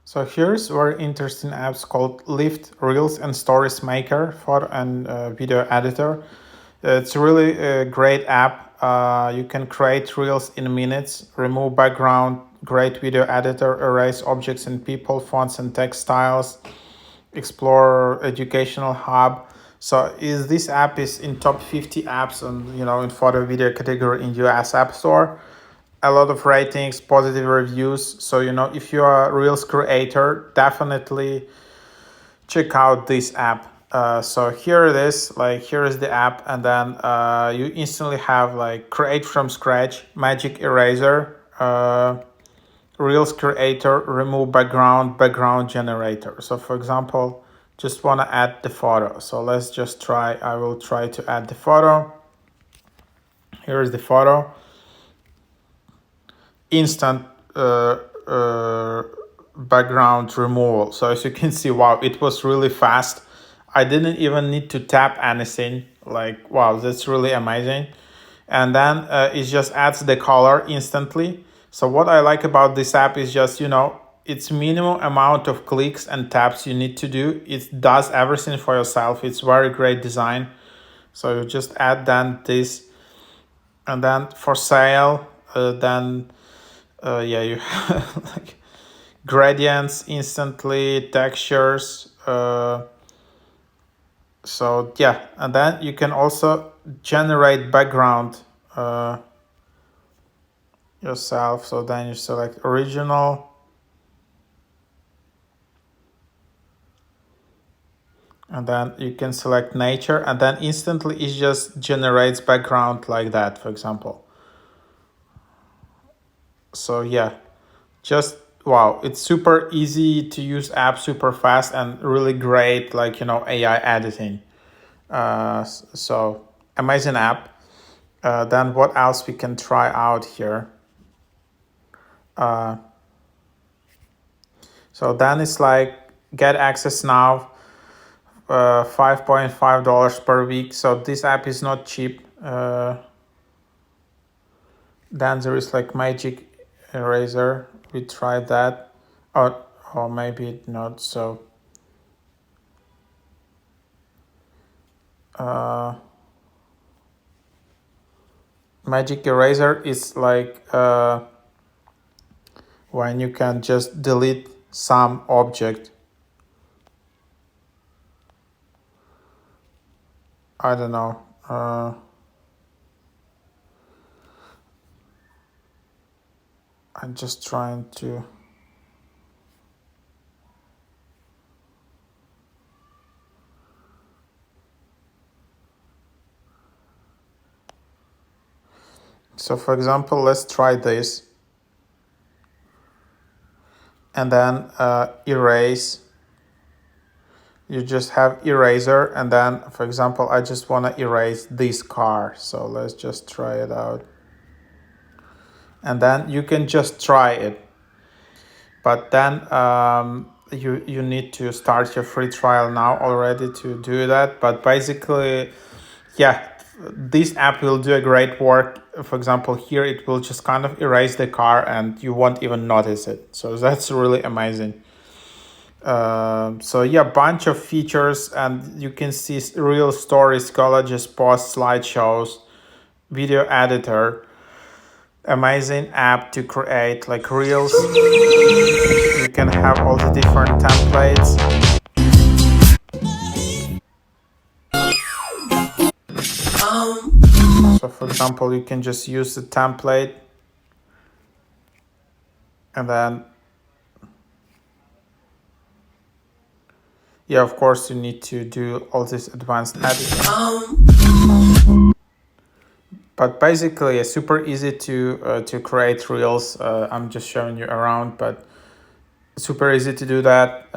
So here's very interesting apps called Lift Reels and Stories Maker, photo and video editor. It's really a great app. You can create reels in minutes, remove background, great video editor, erase objects and people, fonts and text styles, explore educational hub. So is this app is in top 50 apps on in photo video category in US App Store. A lot of ratings, positive reviews. So if you are a Reels creator, definitely check out this app. So here it is, like here is the app, and then you instantly have like create from scratch, magic eraser, Reels creator, remove background generator. So for example, just want to add the photo. So let's just try, I will try to add the photo. Here is the photo. Instant background removal. So as you can see, wow, it was really fast. I didn't even need to tap anything. Like, wow, that's really amazing. And then it just adds the color instantly. So what I like about this app is just, it's minimum amount of clicks and taps you need to do. It does everything for yourself. It's very great design. So you just add then this, and then for sale, then yeah, you have like gradients instantly, textures. So yeah, and then you can also generate background yourself. So then you select original, and then you can select nature, and then instantly it just generates background like that, for example. So yeah, just wow, it's super easy to use app, super fast, and really great, like AI editing. So amazing app. Then what else we can try out here? So then it's like get access now, $5.5 per week. So this app is not cheap. Then there is like Magic Eraser. We tried that, or maybe not. So Magic Eraser is like when you can just delete some object. I don't know. I'm just trying to. So for example, let's try this. And then erase. You just have eraser, and then for example, I just want to erase this car. So let's just try it out. And then you can just try it. But then you need to start your free trial now already to do that. But basically, yeah, this app will do a great work. For example, here it will just kind of erase the car and you won't even notice it. So that's really amazing. So yeah, bunch of features, and you can see real stories, collages, posts, slideshows, video editor. Amazing app to create like reels. You can have all the different templates. So for example, you can just use the template, and then yeah, of course you need to do all this advanced editing. But basically, it's super easy to create reels. I'm just showing you around, but super easy to do that.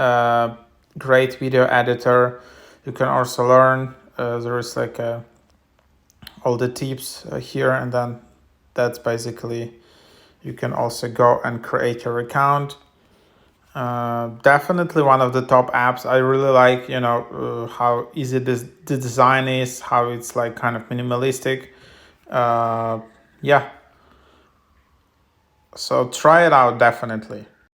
Great video editor. You can also learn. There is like all the tips here, and then that's basically, you can also go and create your account. Definitely one of the top apps. I really like how easy the design is, how it's like kind of minimalistic. Yeah, so try it out definitely.